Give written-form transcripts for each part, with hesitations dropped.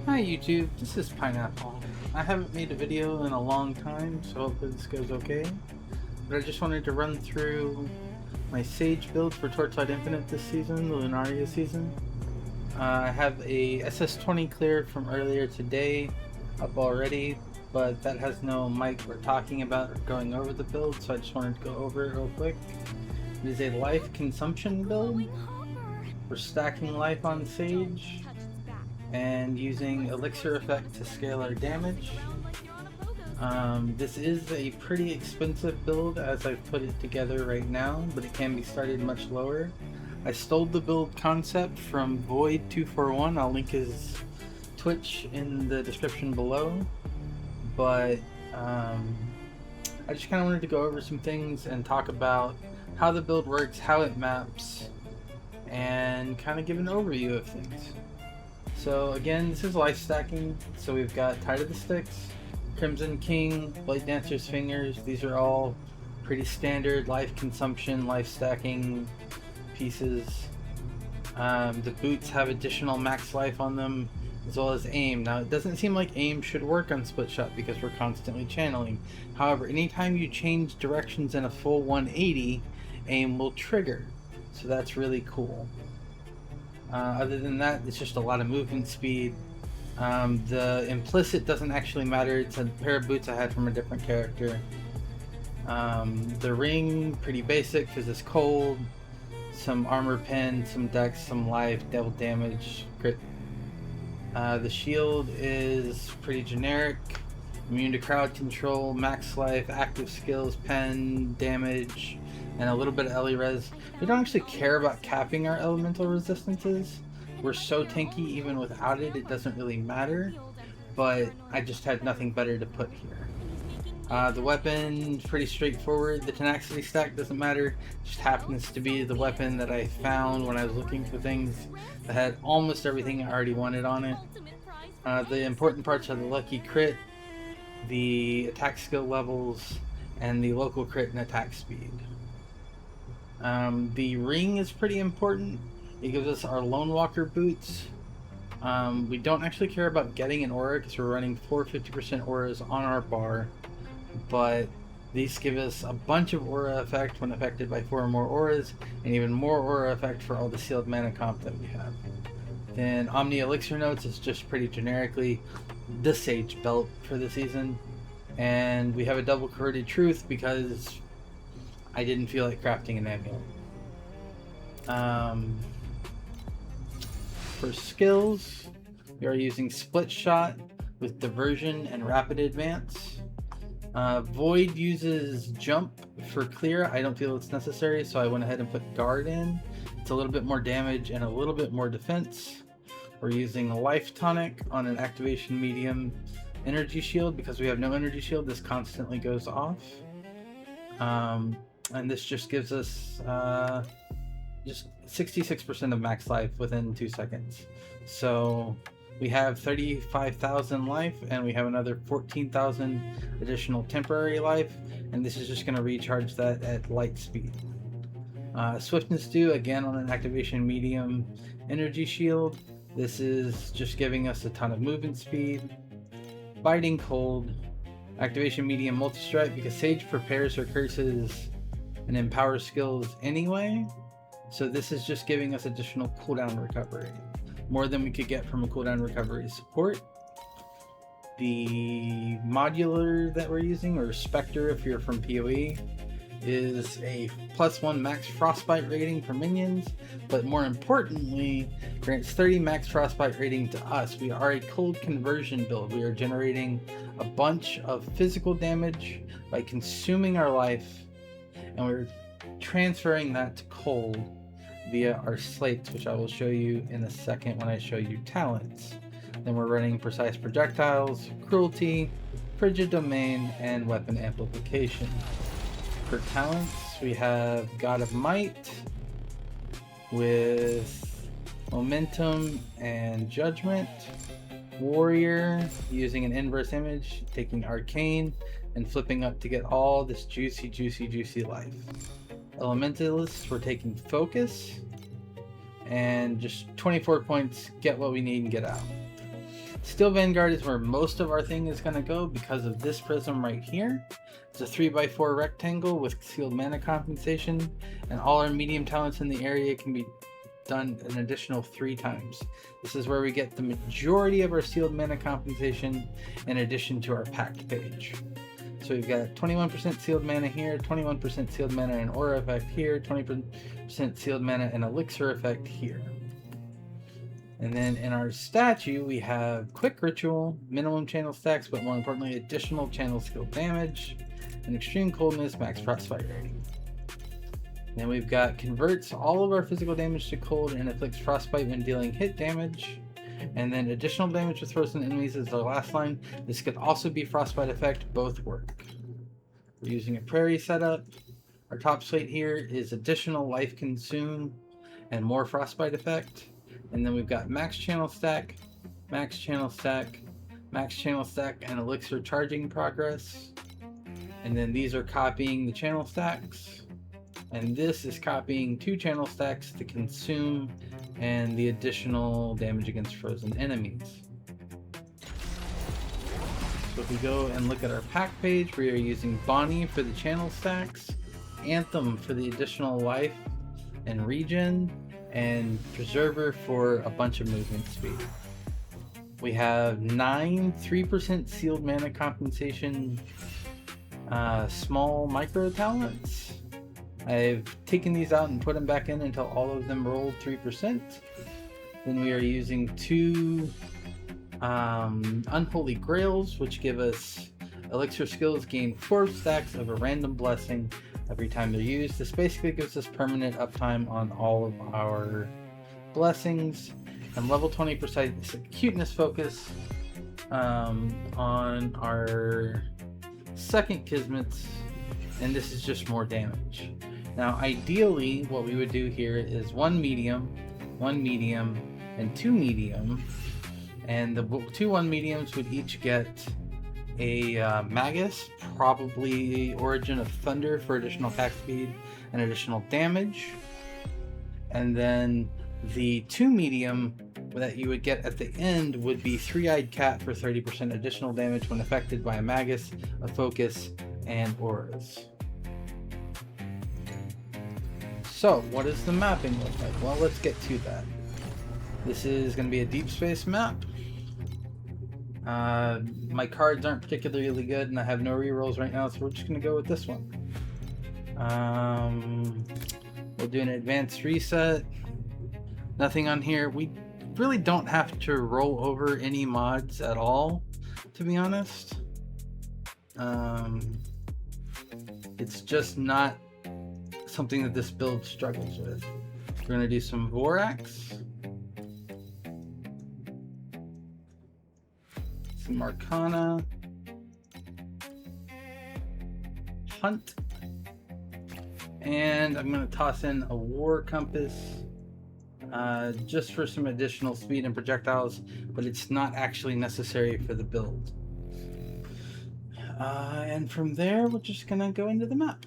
Hi YouTube, this is Pineapple. I haven't made a video in a long time, so hopefully this goes okay. But I just wanted to run through my Sage build for Torchlight Infinite this season, the Lunaria season. I have a SS20 cleared from earlier today up already, but that has no mic we're talking about or going over the build, so I just wanted to go over it real quick. It is a life consumption build. We're stacking life on Sage and using elixir effect to scale our damage. This is a pretty expensive build as I've put it together right now, but it can be started much lower. I stole the build concept from Void241. I'll link his Twitch in the description below, but I just kind of wanted to go over some things and talk about how the build works, how it maps, and kind of give an overview of things. So again, this is life stacking. So we've got Tide of the Sticks, Crimson King, Blade Dancer's Fingers. These are all pretty standard life consumption, life stacking pieces. The boots have additional max life on them, as well as aim. Now it doesn't seem like aim should work on split shot because we're constantly channeling. However, anytime you change directions in a full 180, aim will trigger. So that's really cool. Other than that, it's just a lot of movement speed. The implicit doesn't actually matter. It's a pair of boots I had from a different character. The ring, pretty basic because it's cold. Some armor pen, some dex, some life, devil damage, crit. The shield is pretty generic. Immune to crowd control, max life, active skills, pen, damage, and a little bit of ele res. We don't actually care about capping our elemental resistances. We're so tanky even without it, it doesn't really matter. But I just had nothing better to put here. The weapon, pretty straightforward. The tenacity stack doesn't matter. It just happens to be the weapon that I found when I was looking for things that had almost everything I already wanted on it. The important parts are the lucky crit, the attack skill levels, and the local crit and attack speed. The ring is pretty important. It gives us our Lone Walker boots. We don't actually care about getting an aura because we're running 4 50% auras on our bar, but these give us a bunch of aura effect when affected by 4 or more auras, and even more aura effect for all the sealed mana comp that we have. Then Omni Elixir Notes is just pretty generically the Sage belt for the season, and we have a double corroded truth because I didn't feel like crafting an amulet. For skills, we are using Split Shot with Diversion and Rapid Advance. Void uses Jump for clear. I don't feel it's necessary, so I went ahead and put Guard in. It's a little bit more damage and a little bit more defense. We're using Life Tonic on an activation medium energy shield. Because we have no energy shield, this constantly goes off. And this just gives us just 66% of max life within 2 seconds. So we have 35,000 life, and we have another 14,000 additional temporary life, and this is just going to recharge that at light speed. Swiftness Dew, again on an activation medium energy shield. This is just giving us a ton of movement speed. Biting Cold, activation medium multi-strike, because Sage prepares her curses and empowers skills anyway, so this is just giving us additional cooldown recovery, more than we could get from a cooldown recovery support. The modular that we're using, or Spectre if you're from PoE, is a +1 max frostbite rating for minions, but more importantly, grants 30 max frostbite rating to us. We are a cold conversion build. We are generating a bunch of physical damage by consuming our life, and we're transferring that to cold via our slates, which I will show you in a second when I show you talents. Then we're running Precise Projectiles, Cruelty, Frigid Domain, and Weapon Amplification. For talents, we have God of Might with Momentum and Judgment. Warrior, using an inverse image, taking Arcane and flipping up to get all this juicy life. Elementalists, we're taking Focus, and just 24 points, get what we need and get out. Steel Vanguard is where most of our thing is going to go because of this prism right here. It's a 3x4 rectangle with sealed mana compensation, and all our medium talents in the area can be done an additional 3 times. This is where we get the majority of our sealed mana compensation in addition to our pact page. So we've got 21% sealed mana here, 21% sealed mana and aura effect here, 20% sealed mana and elixir effect here. And then in our statue, we have quick ritual, minimum channel stacks, but more importantly, additional channel skill damage, and extreme coldness, max frostbite rating. Then we've got converts all of our physical damage to cold and inflicts frostbite when dealing hit damage. And then additional damage with frozen enemies is our last line. This could also be frostbite effect, both work. We're using a prairie setup. Our top slate here is additional life consume and more frostbite effect. And then we've got max channel stack, max channel stack, max channel stack, and elixir charging progress. And then these are copying the channel stacks. And this is copying 2 channel stacks to consume and the additional damage against frozen enemies. So if we go and look at our pack page, we are using Bonnie for the channel stacks, Anthem for the additional life and regen, and Preserver for a bunch of movement speed. We have 9 3% sealed mana compensation small micro talents. I've taken these out and put them back in until all of them rolled 3%. Then we are using 2 Unholy Grails, which give us elixir skills gain 4 stacks of a random blessing every time they're used. This basically gives us permanent uptime on all of our blessings. And level 20% cuteness focus on our second Kismets, and this is just more damage. Now ideally what we would do here is 1 medium, and 2 medium, and the 2 1 mediums would each get a Magus, probably Origin of Thunder for additional attack speed and additional damage. And then the 2 medium that you would get at the end would be 3-Eyed Cat for 30% additional damage when affected by a Magus, a Focus, and Auras. So, what does the mapping look like? Well, let's get to that. This is going to be a deep space map. My cards aren't particularly good and I have no rerolls right now, so we're just going to go with this one. We'll do an advanced reset. Nothing on here. We really don't have to roll over any mods at all, to be honest. It's just not something that this build struggles with. We're going to do some Vorax. Some Arcana, Hunt, and I'm going to toss in a War Compass just for some additional speed and projectiles, but it's not actually necessary for the build. And from there, we're just going to go into the map.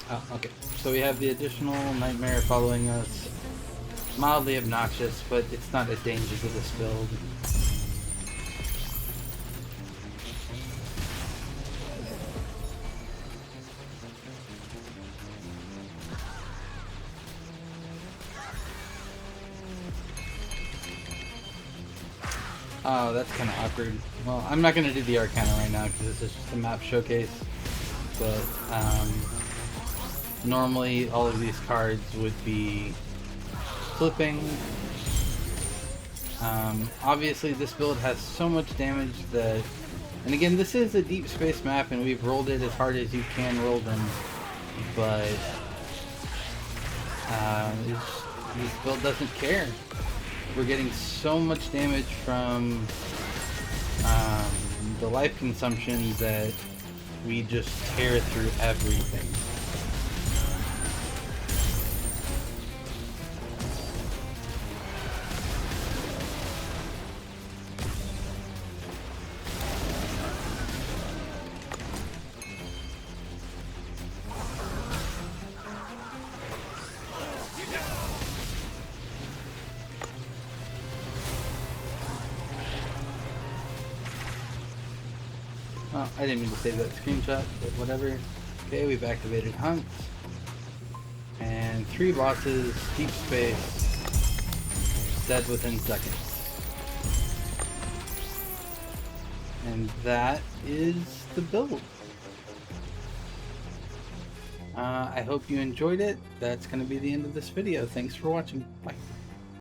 Oh, okay. So we have the additional Nightmare following us. Mildly obnoxious, but it's not a danger to this build. Oh, that's kind of awkward. Well, I'm not going to do the Arcana right now because this is just a map showcase. But, normally all of these cards would be flipping. Obviously this build has so much damage that, and again, this is a deep space map and we've rolled it as hard as you can roll them, but this build doesn't care. We're getting so much damage from the life consumption that we just tear through everything. Oh, I didn't mean to save that screenshot, but whatever. Okay, we've activated hunts. And 3 bosses, deep space, dead within seconds. And that is the build. I hope you enjoyed it. That's going to be the end of this video. Thanks for watching. Bye.